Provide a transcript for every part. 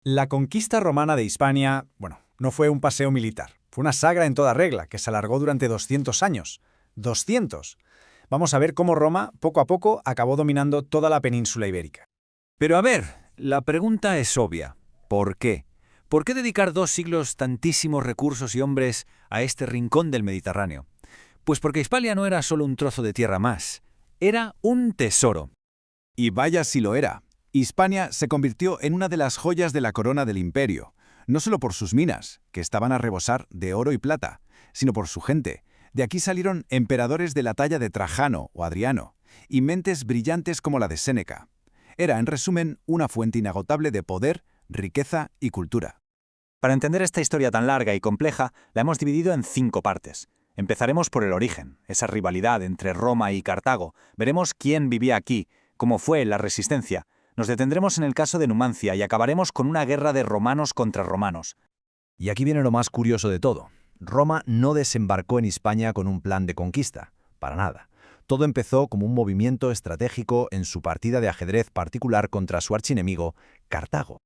La conquista romana de Hispania, no fue un paseo militar. Fue una saga en toda regla, que se alargó durante 200 años. ¡200! Vamos a ver cómo Roma, poco a poco, acabó dominando toda la península ibérica. Pero a ver, la pregunta es obvia. ¿Por qué? ¿Por qué dedicar 2 siglos tantísimos recursos y hombres a este rincón del Mediterráneo? Pues porque Hispania no era solo un trozo de tierra más, era un tesoro. Y vaya si lo era. Hispania se convirtió en una de las joyas de la corona del imperio, no solo por sus minas, que estaban a rebosar de oro y plata, sino por su gente. De aquí salieron emperadores de la talla de Trajano o Adriano, y mentes brillantes como la de Séneca. Era, en resumen, una fuente inagotable de poder, riqueza y cultura. Para entender esta historia tan larga y compleja, la hemos dividido en 5 partes. Empezaremos por el origen, esa rivalidad entre Roma y Cartago. Veremos quién vivía aquí, cómo fue la resistencia. Nos detendremos en el caso de Numancia y acabaremos con una guerra de romanos contra romanos. Y aquí viene lo más curioso de todo. Roma no desembarcó en Hispania con un plan de conquista, para nada. Todo empezó como un movimiento estratégico en su partida de ajedrez particular contra su archienemigo, Cartago.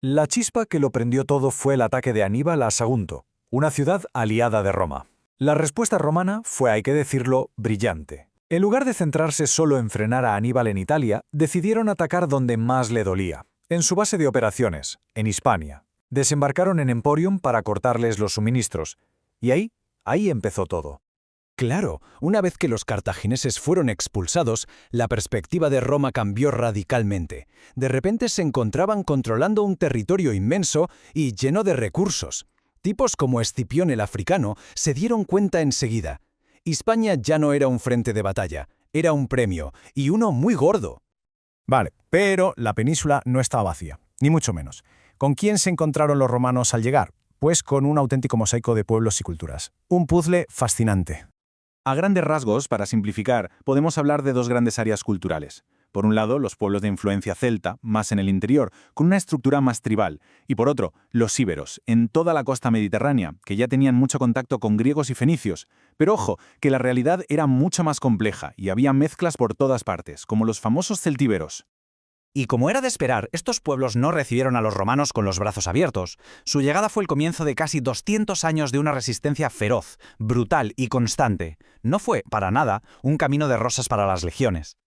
La chispa que lo prendió todo fue el ataque de Aníbal a Sagunto, una ciudad aliada de Roma. La respuesta romana fue, hay que decirlo, brillante. En lugar de centrarse solo en frenar a Aníbal en Italia, decidieron atacar donde más le dolía, en su base de operaciones, en Hispania. Desembarcaron en Emporium para cortarles los suministros. Y ahí empezó todo. Claro, una vez que los cartagineses fueron expulsados, la perspectiva de Roma cambió radicalmente. De repente se encontraban controlando un territorio inmenso y lleno de recursos. Tipos como Escipión el africano se dieron cuenta enseguida. Hispania ya no era un frente de batalla, era un premio, y uno muy gordo. Vale, pero la península no estaba vacía, ni mucho menos. ¿Con quién se encontraron los romanos al llegar? Pues con un auténtico mosaico de pueblos y culturas. Un puzzle fascinante. A grandes rasgos, para simplificar, podemos hablar de 2 grandes áreas culturales. Por un lado, los pueblos de influencia celta, más en el interior, con una estructura más tribal, y por otro, los íberos, en toda la costa mediterránea, que ya tenían mucho contacto con griegos y fenicios. Pero ojo, que la realidad era mucho más compleja y había mezclas por todas partes, como los famosos celtíberos. Y como era de esperar, estos pueblos no recibieron a los romanos con los brazos abiertos. Su llegada fue el comienzo de casi 200 años de una resistencia feroz, brutal y constante. No fue, para nada, un camino de rosas para las legiones.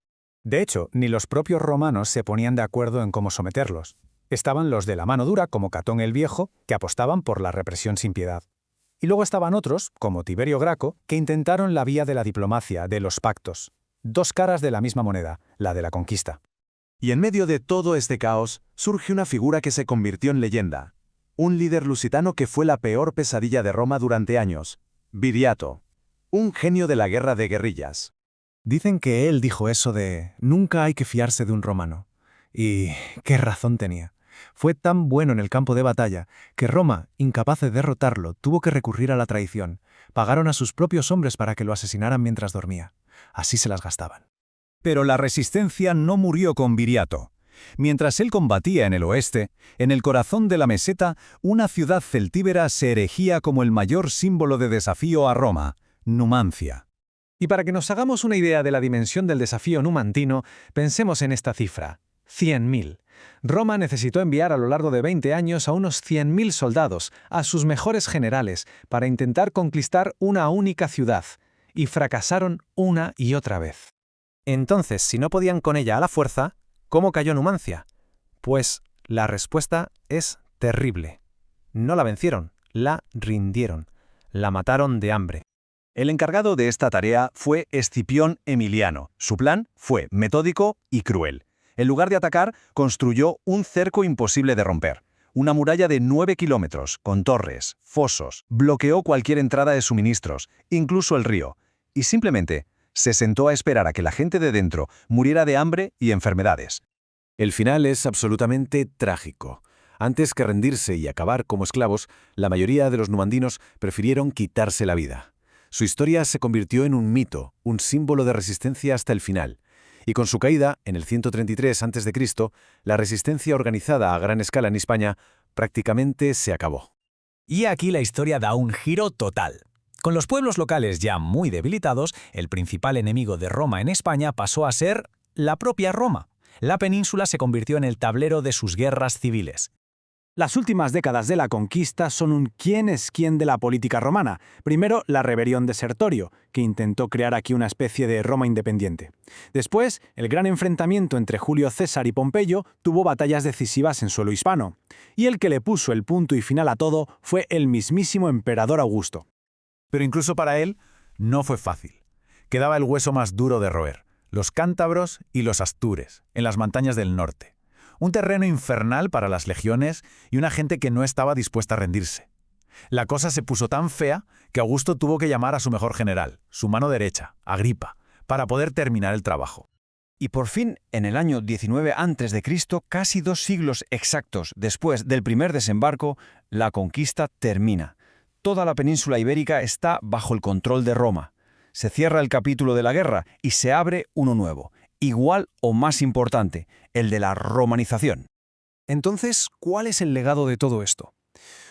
De hecho, ni los propios romanos se ponían de acuerdo en cómo someterlos. Estaban los de la mano dura, como Catón el Viejo, que apostaban por la represión sin piedad. Y luego estaban otros, como Tiberio Graco, que intentaron la vía de la diplomacia, de los pactos. 2 caras de la misma moneda, la de la conquista. Y en medio de todo este caos, surge una figura que se convirtió en leyenda. Un líder lusitano que fue la peor pesadilla de Roma durante años. Viriato. Un genio de la guerra de guerrillas. Dicen que él dijo eso de «nunca hay que fiarse de un romano». Y qué razón tenía. Fue tan bueno en el campo de batalla que Roma, incapaz de derrotarlo, tuvo que recurrir a la traición. Pagaron a sus propios hombres para que lo asesinaran mientras dormía. Así se las gastaban. Pero la resistencia no murió con Viriato. Mientras él combatía en el oeste, en el corazón de la meseta, una ciudad celtíbera se erigía como el mayor símbolo de desafío a Roma, Numancia. Y para que nos hagamos una idea de la dimensión del desafío numantino, pensemos en esta cifra: 100.000. Roma necesitó enviar a lo largo de 20 años a unos 100.000 soldados, a sus mejores generales, para intentar conquistar una única ciudad. Y fracasaron una y otra vez. Entonces, si no podían con ella a la fuerza, ¿cómo cayó Numancia? Pues la respuesta es terrible. No la vencieron, la rindieron. La mataron de hambre. El encargado de esta tarea fue Escipión Emiliano. Su plan fue metódico y cruel. En lugar de atacar, construyó un cerco imposible de romper. Una muralla de 9 kilómetros, con torres, fosos, bloqueó cualquier entrada de suministros, incluso el río. Y simplemente se sentó a esperar a que la gente de dentro muriera de hambre y enfermedades. El final es absolutamente trágico. Antes que rendirse y acabar como esclavos, la mayoría de los numandinos prefirieron quitarse la vida. Su historia se convirtió en un mito, un símbolo de resistencia hasta el final. Y con su caída, en el 133 a.C., la resistencia organizada a gran escala en Hispania prácticamente se acabó. Y aquí la historia da un giro total. Con los pueblos locales ya muy debilitados, el principal enemigo de Roma en España pasó a ser la propia Roma. La península se convirtió en el tablero de sus guerras civiles. Las últimas décadas de la conquista son un quién es quién de la política romana. Primero, la rebelión de Sertorio, que intentó crear aquí una especie de Roma independiente. Después, el gran enfrentamiento entre Julio César y Pompeyo tuvo batallas decisivas en suelo hispano. Y el que le puso el punto y final a todo fue el mismísimo emperador Augusto. Pero incluso para él no fue fácil. Quedaba el hueso más duro de roer, los cántabros y los astures, en las montañas del norte. Un terreno infernal para las legiones y una gente que no estaba dispuesta a rendirse. La cosa se puso tan fea que Augusto tuvo que llamar a su mejor general, su mano derecha, Agripa, para poder terminar el trabajo. Y por fin, en el año 19 a.C., casi 2 siglos exactos después del primer desembarco, la conquista termina. Toda la península ibérica está bajo el control de Roma. Se cierra el capítulo de la guerra y se abre uno nuevo, igual o más importante, el de la romanización. Entonces, ¿cuál es el legado de todo esto?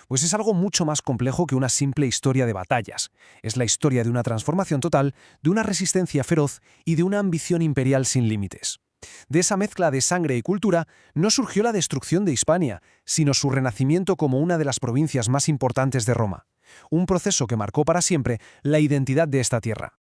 Pues es algo mucho más complejo que una simple historia de batallas. Es la historia de una transformación total, de una resistencia feroz y de una ambición imperial sin límites. De esa mezcla de sangre y cultura no surgió la destrucción de Hispania, sino su renacimiento como una de las provincias más importantes de Roma. Un proceso que marcó para siempre la identidad de esta tierra.